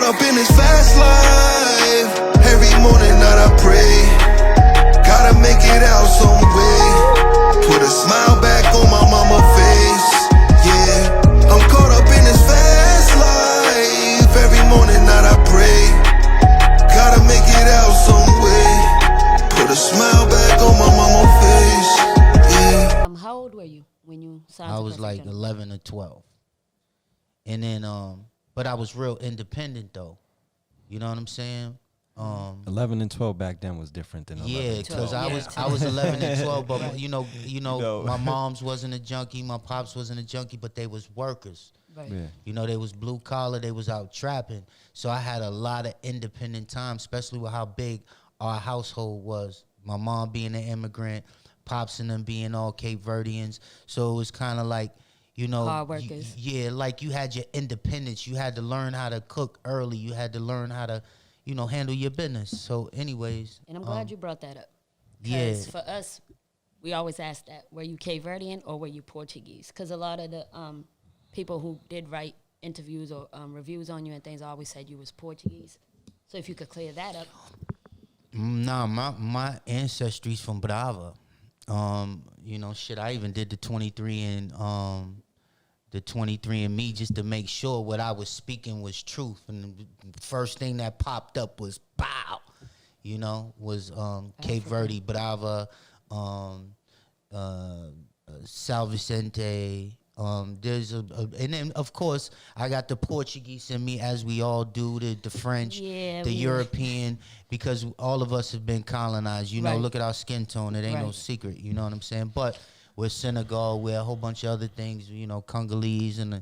up in this fast life. Every morning night I pray. Gotta make it out some way. Put a smile back on my mama's face. Yeah, I'm caught up in this fast life. Every morning night I pray. Gotta make it out some way. Put a smile back on my mama's face. Yeah. How old were you when you signed? I was like 11 or 12. And then, but I was real independent though. You know what I'm saying? 11 and 12 back then was different than 11 yeah, and 12. because I was 11 and 12, but you know, my mom's wasn't a junkie, my pops wasn't a junkie, but they was workers. Right. Yeah. You know, they was blue collar, they was out trapping. So I had a lot of independent time, especially with how big our household was. My mom being an immigrant, pops and them being all Cape Verdeans. So it was kind of like, you know, hard workers. Yeah, like you had your independence. You had to learn how to cook early. You had to learn how to, you know, handle your business. So anyways. And I'm glad you brought that up. Yeah. Because for us, we always ask that, were you Cape Verdean or were you Portuguese? Because a lot of the people who did write interviews or reviews on you and things always said you was Portuguese. So if you could clear that up. Nah, my ancestry's from Brava. You know, shit, I even did the 23andMe just to make sure what I was speaking was truth. And the first thing that popped up was bow, you know, was Cape Verde, Brava, São Vicente. There's and then of course I got the Portuguese in me, as we all do, the French, the European, because all of us have been colonized. You know, look at our skin tone; it ain't no secret. You know what I'm saying? But we're Senegal, we're a whole bunch of other things. You know, Congolese and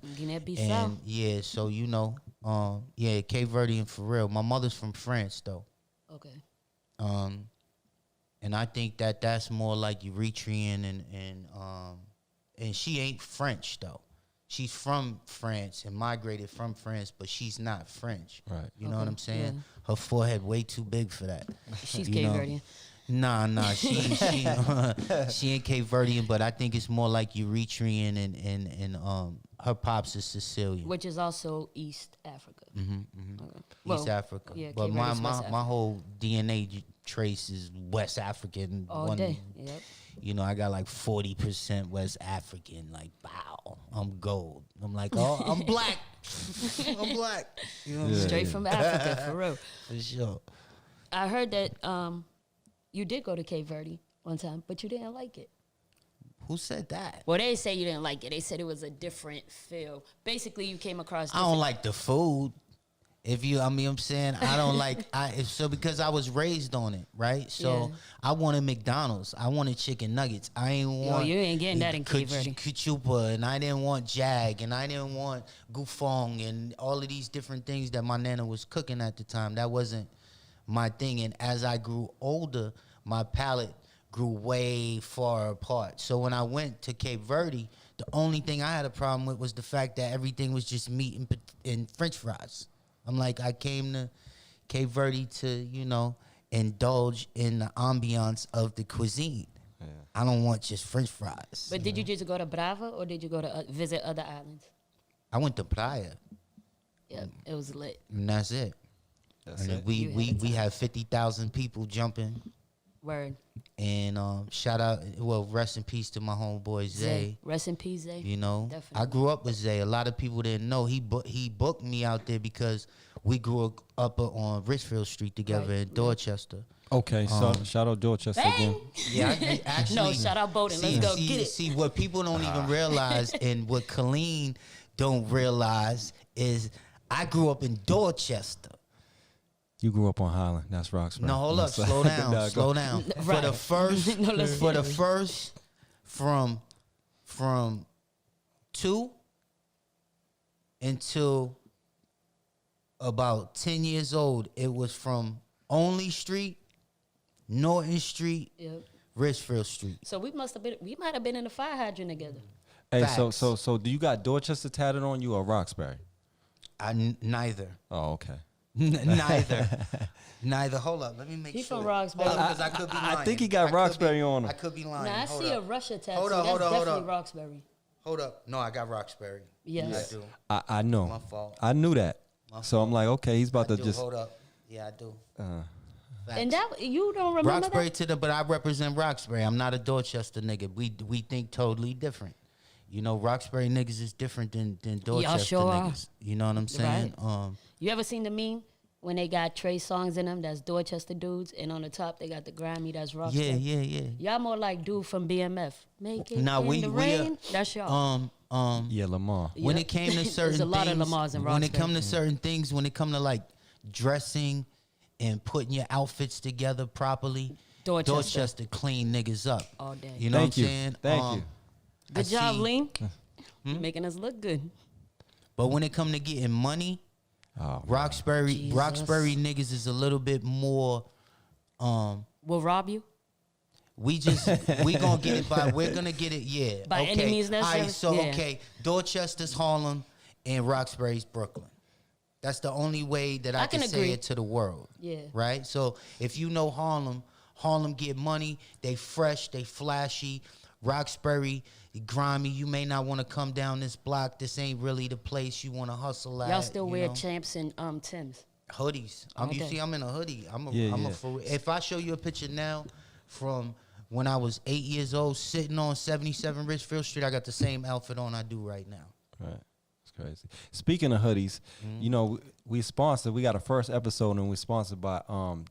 yeah. So you know, yeah, Cape Verdean for real. My mother's from France though. Okay. And I think that's more like Eritrean and she ain't French though. She's from France and migrated from France, but she's not French. Right. You know what I'm saying? Yeah. Her forehead way too big for that. She's Cape Verdean. Nah, she ain't Cape Verdean, but I think it's more like Eritrean and her pops is Sicilian, which is also East Africa. Okay. East Africa. Yeah, but my whole DNA trace is West African. All day. Yep. You know, I got like 40% West African. Like, wow, I'm gold. I'm like, oh, I'm black. I'm black. You know Straight from Africa, for real. For sure. I heard that you did go to Cape Verde one time, but you didn't like it. Who said that? Well, they say you didn't like it. They said it was a different feel. Basically, you came across. I don't like the food. If you, I mean, I'm saying I don't like. Because I was raised on it, right? So I wanted McDonald's. I wanted chicken nuggets. I ain't want. You ain't getting that in Cape Verde. Kachupa, and I didn't want Jag, and I didn't want Gufong, and all of these different things that my nana was cooking at the time. That wasn't my thing. And as I grew older, my palate grew way far apart. So when I went to Cape Verde, the only thing I had a problem with was the fact that everything was just meat and French fries. I'm like, I came to Cape Verde to, you know, indulge in the ambiance of the cuisine. Yeah. I don't want just French fries. But did you just go to Brava or did you go to visit other islands? I went to Playa. Yeah, it was lit. And that's it. We have 50,000 people jumping. Word. And shout out, well, rest in peace to my homeboy Zay. Rest in peace, Zay. You know, definitely. I grew up with Zay. A lot of people didn't know. He booked me out there because we grew up on Richfield Street together in Dorchester. Okay, so shout out Dorchester again. Yeah, actually. No, shout out Bowden. Let's go get it. See, what people don't even realize and what Colleen don't realize is I grew up in Dorchester. You grew up on Highland. That's Roxbury. No, hold up. Slow down. Slow down. Right. For the first from 2 until about 10 years old, it was from Only Street, Norton Street, Richfield Street. So we might have been in the fire hydrant together. Hey, Facts. so do you got Dorchester tatted on you or Roxbury? Neither. Oh, okay. Neither. Hold up. Let me make sure. He's from Roxbury. Because I could be lying. I think he got Roxbury on him. I could be lying. Now, I see a Russia tattoo. Hold That's up. definitely Roxbury. Hold up. No, I got Roxbury. Yes. I do. I know. My fault. I knew that. So I'm like, okay, he's about I to do. just. Hold up. Yeah, I do. Facts. And that you don't remember Roxbury that? to the, but I represent Roxbury. I'm not a Dorchester nigga. We think totally different. You know, Roxbury niggas is different than Dorchester sure are. niggas. You know what I'm saying? You ever seen the meme when they got Trey songs in them? That's Dorchester dudes, and on the top they got the Grammy. That's Roxbury. Yeah. Y'all more like dude from BMF. Make it Nah, in we the are- rain. That's y'all. Yeah, Lamar. When Yep. it came to There's certain a lot of things, Lamars in when it Roxbury. come to certain things, when it come to like dressing and putting your outfits together properly, Dorchester. clean niggas up All day. You know Thank what you. I'm saying? Thank you. Good I job, see- Lean. Making us look good. But when it come to getting money, Oh, Roxbury Jesus. niggas is a little bit more. Will rob you? We gonna get it by. We're gonna get it. Yeah. By okay. any means necessary? All right, so Yeah. okay, Dorchester's Harlem and Roxbury's Brooklyn. That's the only way that I I can can say agree. it to the world. Yeah. Right. So if you know Harlem get money. They fresh. They flashy. Roxbury, grimy. You may not want to come down this block. This ain't really the place you want to hustle at. Y'all still you wear know? champs and Tims. Hoodies. You Okay. see, I'm in a hoodie. I'm Yeah. a for. If I show you a picture now from when I was 8 years old, sitting on 77 Richfield Street, I got the same outfit on I do right now. Right. It's crazy. Speaking of hoodies, you know, we sponsored. We got a first episode, and we sponsored by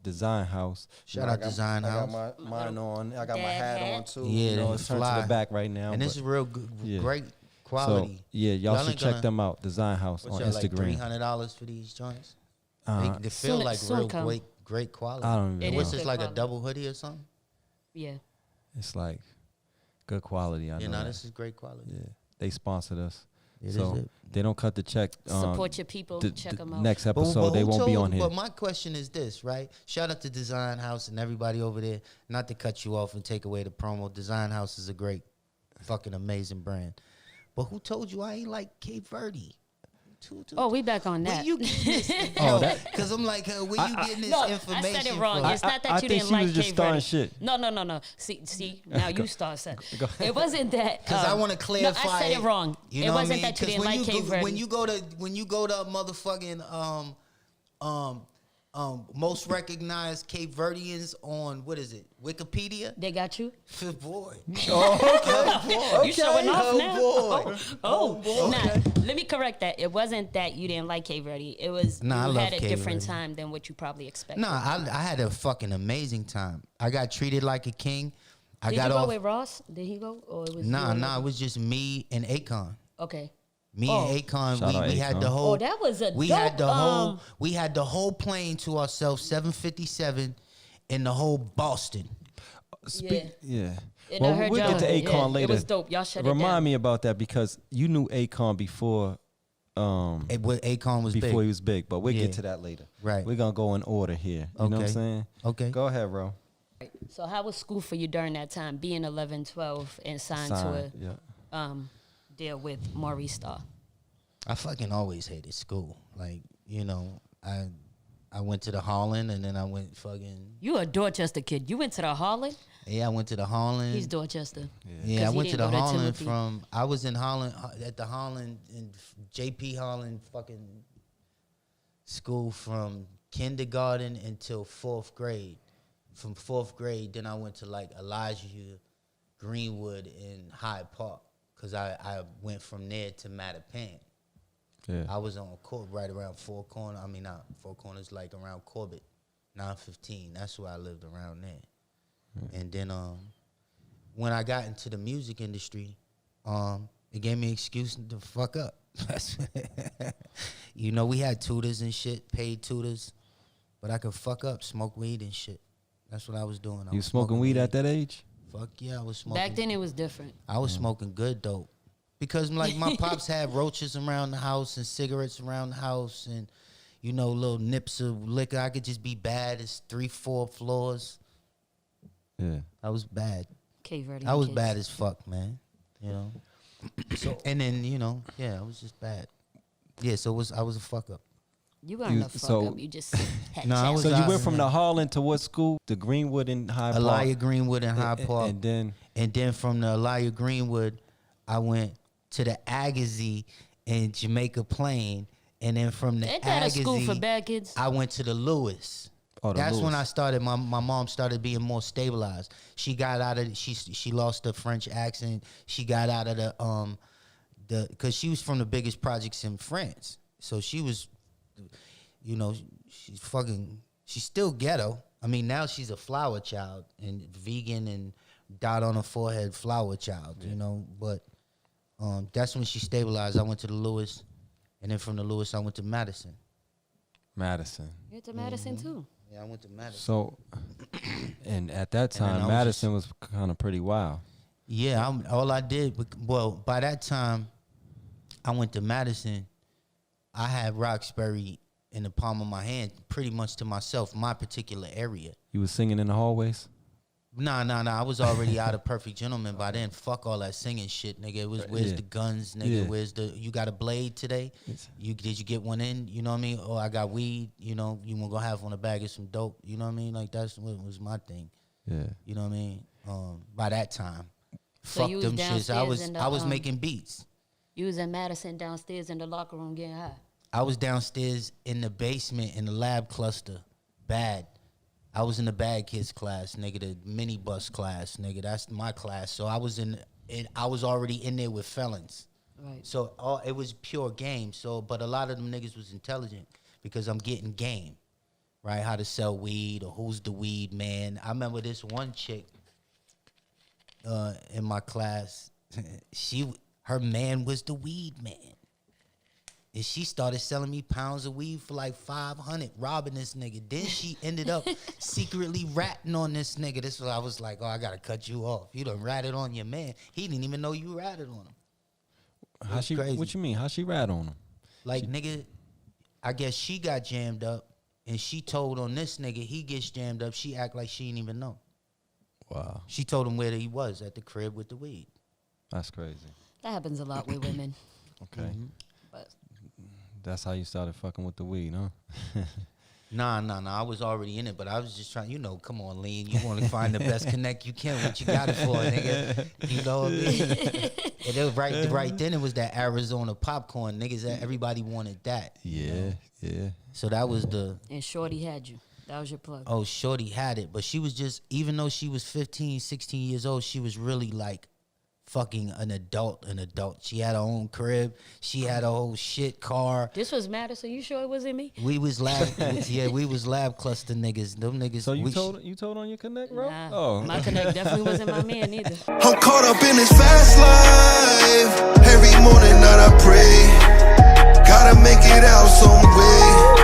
Design House. Shout out Design House. I got mine on. I got my Dad hat hat. on too. Yeah, you know, they it's turned fly. to the back right now. And this but- is real good, Yeah. great so quality. yeah, y'all should ain't check gonna- them out. Design House What's on that, like Instagram. $300 for these joints? Uh, They feel Soon- like soon real come. great quality. I don't even It know. What's is this, good like quality. a double hoodie or something? Yeah. It's like good quality. I You know. know, that. this is great quality. Yeah, they sponsored us. It is so it. they don't cut the check. Support your people. Check them out. Next But episode, they who won't be told- on here. But my question is this, right? Shout out to Design House and everybody over there. Not to cut you off and take away the promo. Design House is a great, fucking amazing brand. But who told you I ain't like Cape Verde? Oh, we back on Where that. you getting this? Oh, that- Because I'm like, where you getting this No, information I said it wrong. from? It's not that I you think didn't she like was just Cape starting Verde. shit. No. See, now you start saying. It wasn't that. Because I want to clarify. No, I said it wrong. You It know what I wasn't mean? that you 'Cause didn't like Cape Verde. when you go to motherfucking most recognized Cape Verdeans on what is it? Wikipedia. They got you. Boy. You showing off Oh, now? boy. Oh. Nah, let me correct that. It wasn't that you didn't like Cape Verde. It was Nah, I you love had a Cape different Verde. time than what you probably expected. Nah, I had a fucking amazing time. I got treated like a king. I Did got you go off. with Ross? Did he go? Or it was Nah, you? it was just me and Akon. Okay. Me Oh. and Akon, Shout out we had Akon. the whole. Oh, that was a we dope, had the whole. We had the whole plane to ourselves, 757, in the whole Boston. Yeah. And Well, I heard we'll y'all- get to Akon yeah, later. It was dope. Y'all shut it down. Remind me about that because you knew Akon before. Akon was Before big. he was big, but we'll Yeah. get to that later. Right. We're gonna go in order here. You know what I'm Okay. saying? Okay. Go ahead, bro. So how was school for you during that time, being 11, 12, and signed Sign. to Yeah. a deal with Maurice Starr? I fucking always hated school. Like, you know, I went to the Holland and then I went fucking. You a Dorchester kid. You went to the Harlan? Yeah, I went to the Holland. He's Dorchester. Yeah, 'Cause I he went to didn't the go to Holland Timothy. from. I was in Holland at the Holland in JP Holland fucking school from kindergarten until 4th grade. From 4th grade, then I went to like Elijah Greenwood in Hyde Park because I went from there to Mattapan. Yeah. I was on court right around Four Corners. I mean, not Four Corners, like around Corbett, 915. That's where I lived around there. And then when I got into the music industry, it gave me an excuse to fuck up. You know, we had tutors and shit, paid tutors, but I could fuck up, smoke weed and shit. That's what I was doing. You smoking weed at that age? Fuck yeah, I was smoking. Back then it was different. I was smoking good dope. Because like my pops had roaches around the house and cigarettes around the house and, you know, little nips of liquor. I could just be bad as 3-4 floors. Yeah. I was bad. Cape Verde I was kids. bad as fuck, man. You know. So and then, you know, yeah, I was just bad. Yeah, so I was a fuck up. You weren't a fuck so- up. You just had No, I chance. was So you out went from in the Harlan to what school? The Greenwood in Hyde Park. Elijah Greenwood in Hyde Park. And then from the Elijah Greenwood, I went to the Agassiz in Jamaica Plain. And then from the Ain't that a school for Agassiz, bad kids? I went to the Lewis. Oh, the That's when Lewis. I started. My mom started being more stabilized. She got out of she lost the French accent. She got out of the because she was from the biggest projects in France. So she was, you know, she's still ghetto. I mean, now she's a flower child and vegan and dot on her forehead flower child. You know, but that's when she stabilized. I went to the Lewis, and then from the Lewis I went to Madison. Madison. You're to Madison too. Yeah, I went to Madison. So, and at that And then time, I was Madison was kind of pretty wild. Yeah, all I did, well, by that time, I went to Madison. I had Roxbury in the palm of my hand, pretty much to myself, my particular area. You was singing in the hallways? Nah. I was already out of Perfect Gentleman by then. Fuck all that singing shit, nigga. It was where's Yeah. the guns, nigga? Yeah. Where's the you got a blade today? Did you get one in? You know what I mean? Or I got weed. You know, you wanna go have on a bag of some dope. You know what I mean? Like that's what was my thing. Yeah. You know what I mean? By that time, So fuck you was them shits. I downstairs was in the, I was making beats. You was in Madison downstairs in the locker room getting high. I was downstairs in the basement in the lab cluster. Bad. I was in the bad kids class, nigga, the minibus class, nigga. That's my class. So I was I was already in there with felons. Right. So it was pure game. So, but a lot of them niggas was intelligent because I'm getting game, right? How to sell weed or who's the weed man. I remember this one chick in my class. Her man was the weed man. And she started selling me pounds of weed for like 500, robbing this nigga. Then she ended up secretly ratting on this nigga. This was I was like, oh, I gotta cut you off. You done ratted on your man. He didn't even know you ratted on him. How she? Crazy. What you mean? How she rat on him? Like nigga, I guess she got jammed up, and she told on this nigga he gets jammed up. She act like she didn't even know. Wow, She told him where he was at the crib with the weed. that's crazy. That happens a lot with women. Okay, But that's how you started fucking with the weed, huh? Nah. I was already in it, but I was just trying, come on, Lean. You want to find the best connect you can. What you got it for, nigga? You know what I mean? And it was right then, it was that Arizona popcorn. Niggas, everybody wanted that. Yeah. So that was the, and Shorty had you. That was your plug. oh, Shorty had it. But she was just, even though she was 15, 16 years old, she was really like fucking an adult. She had her own crib. She had a whole shit car. This was Madison. You sure it wasn't me? We was lab, we was lab cluster niggas. Them niggas. So you we told on your connect, bro? Nah, Oh, my connect definitely wasn't my man either. I'm caught up in this fast life. Every morning night I pray. Gotta make it out some way.